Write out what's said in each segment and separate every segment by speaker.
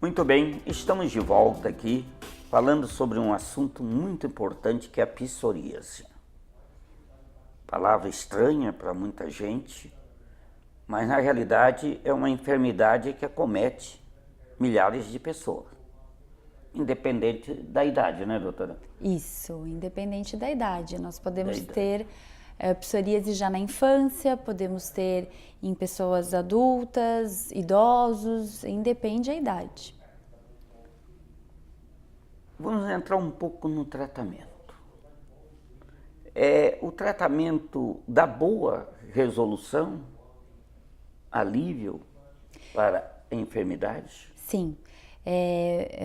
Speaker 1: Muito bem, estamos de volta aqui falando sobre um assunto muito importante que é a psoríase. Palavra estranha para muita gente, mas na realidade é uma enfermidade que acomete milhares de pessoas, independente da idade, né, doutora?
Speaker 2: Isso, independente da idade. Nós podemos ter psoríase já na infância, podemos ter em pessoas adultas, idosos, independe da idade.
Speaker 1: Vamos entrar um pouco no tratamento. O tratamento dá boa resolução, alívio para a enfermidade?
Speaker 2: Sim,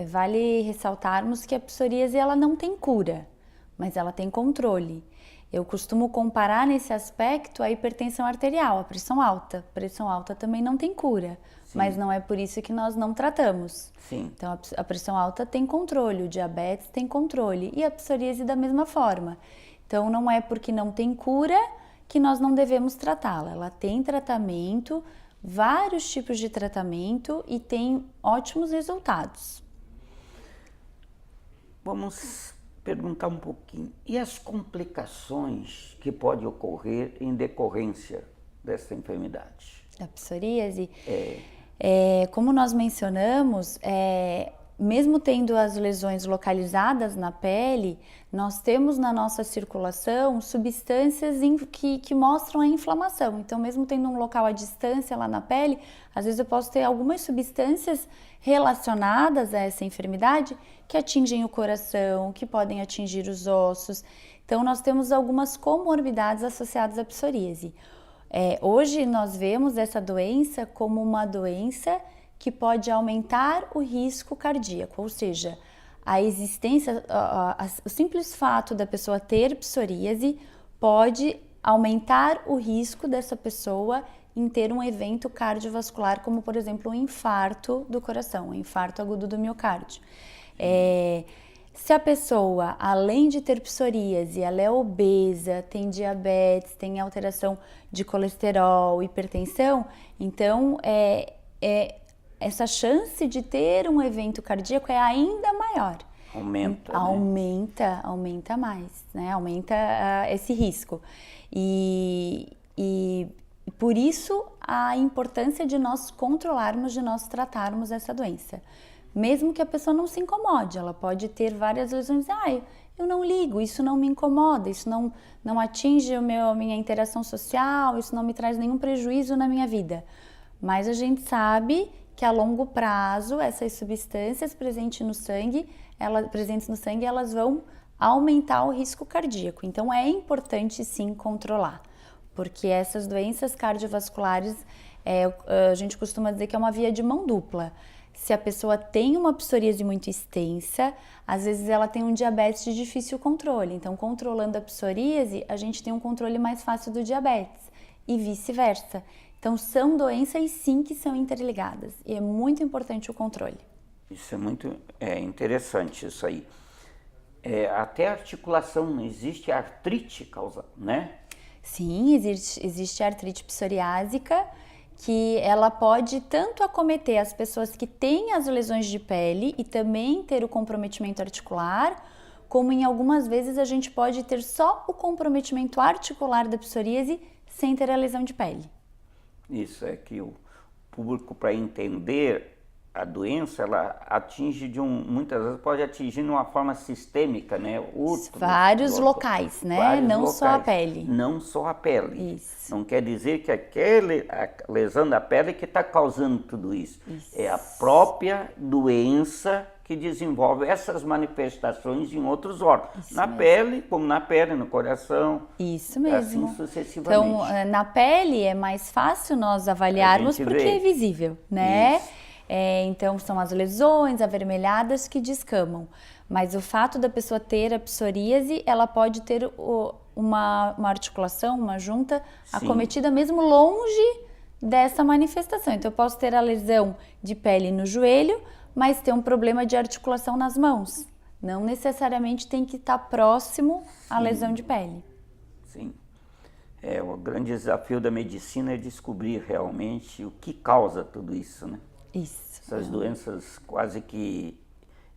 Speaker 2: vale ressaltarmos que a psoríase ela não tem cura, mas ela tem controle. Eu costumo comparar nesse aspecto a hipertensão arterial, a pressão alta. A pressão alta também não tem cura, sim, mas não é por isso que nós não tratamos.
Speaker 1: Sim.
Speaker 2: Então a pressão alta tem controle, o diabetes tem controle e a psoríase da mesma forma. Então não é porque não tem cura que nós não devemos tratá-la. Ela tem tratamento, vários tipos de tratamento e tem ótimos resultados.
Speaker 1: Vamos perguntar um pouquinho, e as complicações que podem ocorrer em decorrência dessa enfermidade?
Speaker 2: Da psoríase? Como nós mencionamos, mesmo tendo as lesões localizadas na pele, nós temos na nossa circulação substâncias que mostram a inflamação. Então, mesmo tendo um local à distância lá na pele, às vezes eu posso ter algumas substâncias relacionadas a essa enfermidade que atingem o coração, que podem atingir os ossos. Então, nós temos algumas comorbidades associadas à psoríase. Hoje nós vemos essa doença como uma doença que pode aumentar o risco cardíaco, ou seja, a existência, o simples fato da pessoa ter psoríase pode aumentar o risco dessa pessoa em ter um evento cardiovascular, como por exemplo um infarto do coração, um infarto agudo do miocárdio. Se a pessoa, além de ter psoríase, ela é obesa, tem diabetes, tem alteração de colesterol, hipertensão, então essa chance de ter um evento cardíaco é ainda maior. Aumenta mais, né? Aumenta esse risco. E por isso a importância de nós controlarmos, de nós tratarmos essa doença. Mesmo que a pessoa não se incomode, ela pode ter várias lesões. Eu não ligo, isso não me incomoda, isso não atinge minha interação social, isso não me traz nenhum prejuízo na minha vida. Mas a gente sabe que a longo prazo essas substâncias presentes no sangue, elas vão aumentar o risco cardíaco. Então é importante sim controlar, porque essas doenças cardiovasculares, a gente costuma dizer que é uma via de mão dupla. Se a pessoa tem uma psoríase muito extensa, às vezes ela tem um diabetes de difícil controle. Então, controlando a psoríase, a gente tem um controle mais fácil do diabetes e vice-versa. Então, são doenças sim que são interligadas e é muito importante o controle.
Speaker 1: Isso é muito interessante, isso aí. Até a articulação, existe artrite causada, né?
Speaker 2: Sim, existe artrite psoriásica, que ela pode tanto acometer as pessoas que têm as lesões de pele e também ter o comprometimento articular, como em algumas vezes a gente pode ter só o comprometimento articular da psoríase sem ter a lesão de pele.
Speaker 1: Isso é que o público, para entender a doença, ela atinge muitas vezes pode atingir de uma forma sistêmica, né?
Speaker 2: Vários locais, né? Não só a pele.
Speaker 1: Não só a pele.
Speaker 2: Isso.
Speaker 1: Não quer dizer que a lesão da pele que está causando tudo isso. É a própria doença que desenvolve essas manifestações em outros órgãos. Na pele, como na pele, no coração.
Speaker 2: Isso mesmo.
Speaker 1: Assim sucessivamente.
Speaker 2: Então, na pele é mais fácil nós avaliarmos porque é visível, né?
Speaker 1: Isso.
Speaker 2: Então, são as lesões avermelhadas que descamam. Mas o fato da pessoa ter a psoríase, ela pode ter uma articulação, uma junta acometida mesmo longe dessa manifestação. Então, eu posso ter a lesão de pele no joelho, mas ter um problema de articulação nas mãos. Não necessariamente tem que estar próximo à lesão de pele.
Speaker 1: Sim. O grande desafio da medicina é descobrir realmente o que causa tudo isso, né?
Speaker 2: Isso.
Speaker 1: Essas doenças quase que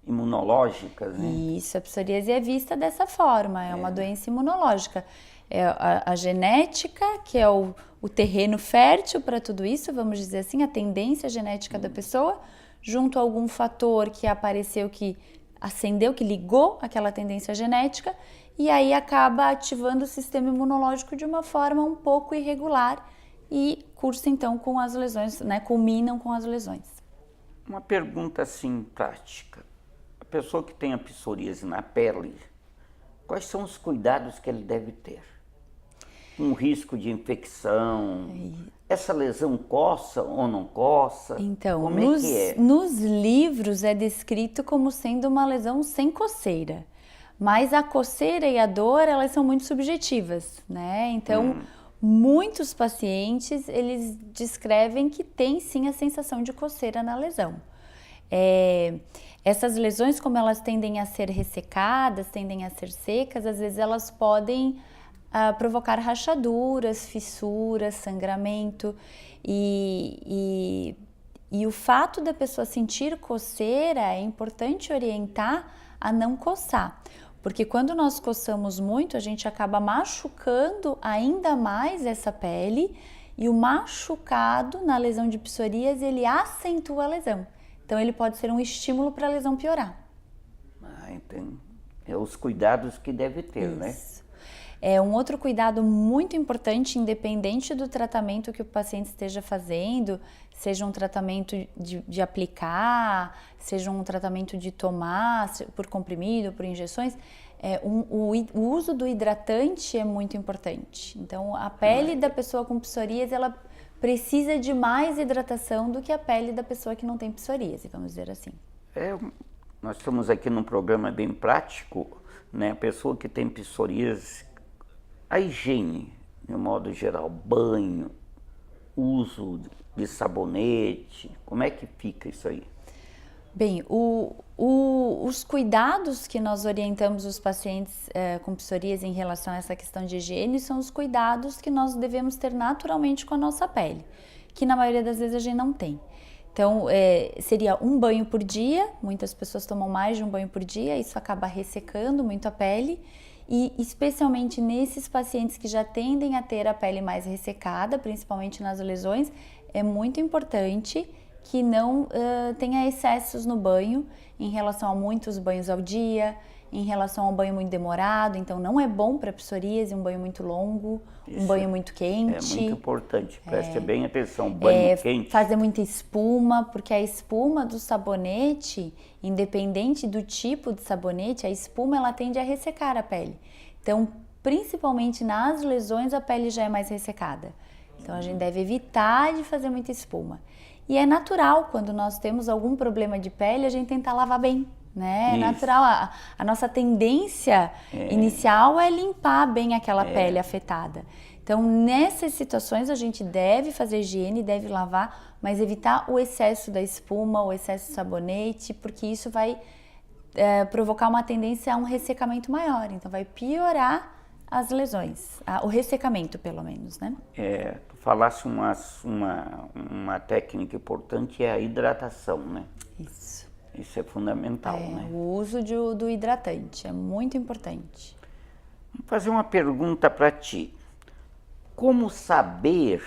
Speaker 1: imunológicas, né?
Speaker 2: Isso, a psoríase é vista dessa forma, é uma doença imunológica. É a genética, que é o terreno fértil para tudo isso, vamos dizer assim, a tendência genética da pessoa, junto a algum fator que apareceu, que acendeu, que ligou aquela tendência genética, e aí acaba ativando o sistema imunológico de uma forma um pouco irregular e cursa então com as lesões, né, culminam com as lesões.
Speaker 1: Uma pergunta assim prática. A pessoa que tem a psoríase na pele, quais são os cuidados que ele deve ter? Um risco de infecção? Essa lesão coça ou não coça?
Speaker 2: Então,
Speaker 1: como é que é?
Speaker 2: Nos livros é descrito como sendo uma lesão sem coceira, mas a coceira e a dor, elas são muito subjetivas, né? Então, muitos pacientes, eles descrevem que tem sim a sensação de coceira na lesão. Essas lesões, como elas tendem a ser ressecadas, tendem a ser secas, às vezes elas podem provocar rachaduras, fissuras, sangramento, e o fato da pessoa sentir coceira é importante orientar a não coçar, porque quando nós coçamos muito, a gente acaba machucando ainda mais essa pele, e o machucado na lesão de psoríase, ele acentua a lesão. Então ele pode ser um estímulo para a lesão piorar.
Speaker 1: Então, é os cuidados que deve ter,
Speaker 2: Isso.
Speaker 1: né?
Speaker 2: Um outro cuidado muito importante, independente do tratamento que o paciente esteja fazendo, seja um tratamento de aplicar, seja um tratamento de tomar por comprimido, por injeções, o uso do hidratante é muito importante. Então, a pele da pessoa com psoríase, ela precisa de mais hidratação do que a pele da pessoa que não tem psoríase, vamos dizer assim.
Speaker 1: Nós estamos aqui num programa bem prático, né? A pessoa que tem psoríase, a higiene, de modo geral, banho, uso de sabonete, como é que fica isso aí?
Speaker 2: Bem, os cuidados que nós orientamos os pacientes com psoríase em relação a essa questão de higiene são os cuidados que nós devemos ter naturalmente com a nossa pele, que na maioria das vezes a gente não tem. Então, seria um banho por dia, muitas pessoas tomam mais de um banho por dia, isso acaba ressecando muito a pele, e especialmente nesses pacientes que já tendem a ter a pele mais ressecada, principalmente nas lesões, é muito importante que não tenha excessos no banho em relação a muitos banhos ao dia, em relação ao banho muito demorado. Então não é bom para psoríase um banho muito longo, um banho muito quente.
Speaker 1: É muito importante, preste bem atenção, banho quente.
Speaker 2: Fazer muita espuma, porque a espuma do sabonete, independente do tipo de sabonete, a espuma ela tende a ressecar a pele. Então, principalmente nas lesões, a pele já é mais ressecada. Então a gente deve evitar de fazer muita espuma. E é natural, quando nós temos algum problema de pele, a gente tentar lavar bem, né? É natural, a nossa tendência inicial é limpar bem aquela pele afetada. Então, nessas situações, a gente deve fazer higiene, deve lavar, mas evitar o excesso da espuma, o excesso de sabonete, porque isso vai provocar uma tendência a um ressecamento maior. Então, vai piorar as lesões, o ressecamento, pelo menos, né?
Speaker 1: Tu falasse uma técnica importante, é a hidratação, né?
Speaker 2: Isso.
Speaker 1: Isso é fundamental, né?
Speaker 2: O uso do hidratante é muito importante.
Speaker 1: Vou fazer uma pergunta para ti. Como saber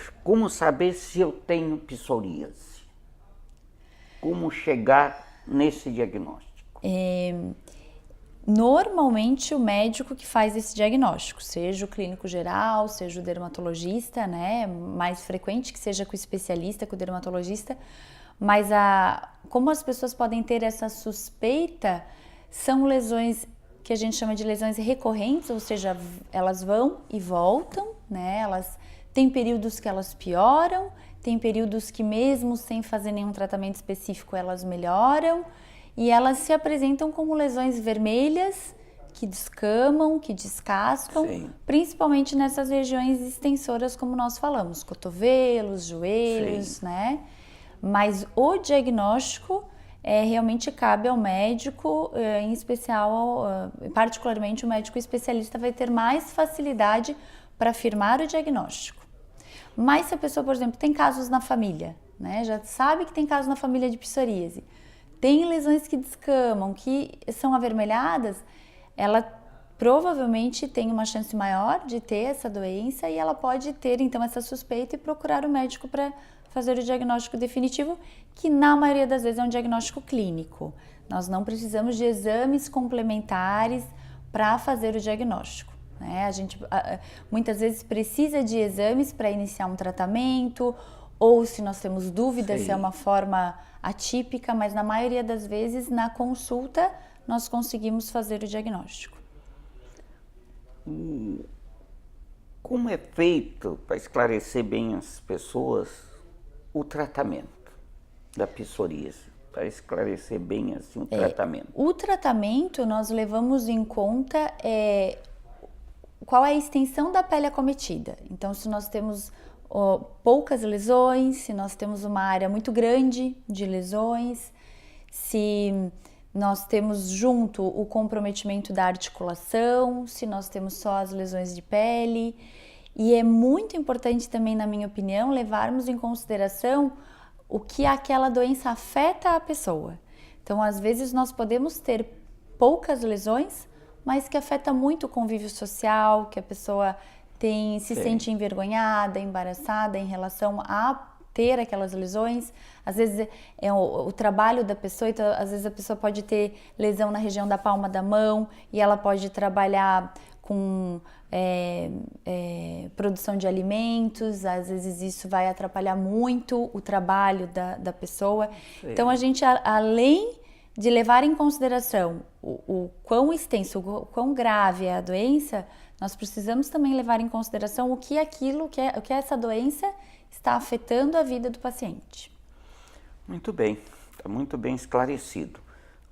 Speaker 1: se eu tenho psoríase? Como chegar nesse diagnóstico?
Speaker 2: Normalmente o médico que faz esse diagnóstico, seja o clínico geral, seja o dermatologista, né? Mais frequente que seja com o especialista, com o dermatologista, mas como as pessoas podem ter essa suspeita, são lesões que a gente chama de lesões recorrentes, ou seja, elas vão e voltam, né? Elas têm períodos que elas pioram, tem períodos que mesmo sem fazer nenhum tratamento específico elas melhoram, e elas se apresentam como lesões vermelhas, que descamam, que descascam,
Speaker 1: Sim.
Speaker 2: Principalmente nessas regiões extensoras, como nós falamos, cotovelos, joelhos,
Speaker 1: Sim.
Speaker 2: né? Mas o diagnóstico realmente cabe ao médico, em especial, particularmente o médico especialista vai ter mais facilidade para afirmar o diagnóstico. Mas se a pessoa, por exemplo, tem casos na família, né? Já sabe que tem caso na família de psoríase. Tem lesões que descamam, que são avermelhadas, ela provavelmente tem uma chance maior de ter essa doença e ela pode ter então essa suspeita e procurar o médico para fazer o diagnóstico definitivo, que na maioria das vezes é um diagnóstico clínico. Nós não precisamos de exames complementares para fazer o diagnóstico, né? A gente muitas vezes precisa de exames para iniciar um tratamento, ou se nós temos dúvidas se é uma forma atípica, mas na maioria das vezes na consulta nós conseguimos fazer o diagnóstico.
Speaker 1: Como é feito, para esclarecer bem as pessoas, o tratamento da psoríase? Para esclarecer bem assim o tratamento.
Speaker 2: O tratamento nós levamos em conta qual é a extensão da pele acometida. Então, se nós temos poucas lesões, se nós temos uma área muito grande de lesões, se nós temos junto o comprometimento da articulação, se nós temos só as lesões de pele. E é muito importante também, na minha opinião, levarmos em consideração o que aquela doença afeta a pessoa. Então, às vezes nós podemos ter poucas lesões, mas que afeta muito o convívio social, que a pessoa se sente envergonhada, embaraçada em relação a ter aquelas lesões. Às vezes é o trabalho da pessoa, então, às vezes a pessoa pode ter lesão na região da palma da mão e ela pode trabalhar com produção de alimentos, às vezes isso vai atrapalhar muito o trabalho da pessoa. Sim. Então a gente, além de levar em consideração o quão extenso, o quão grave é a doença, nós precisamos também levar em consideração o que essa doença está afetando a vida do paciente.
Speaker 1: Muito bem, está muito bem esclarecido.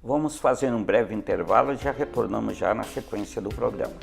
Speaker 1: Vamos fazer um breve intervalo e já retornamos já na sequência do programa.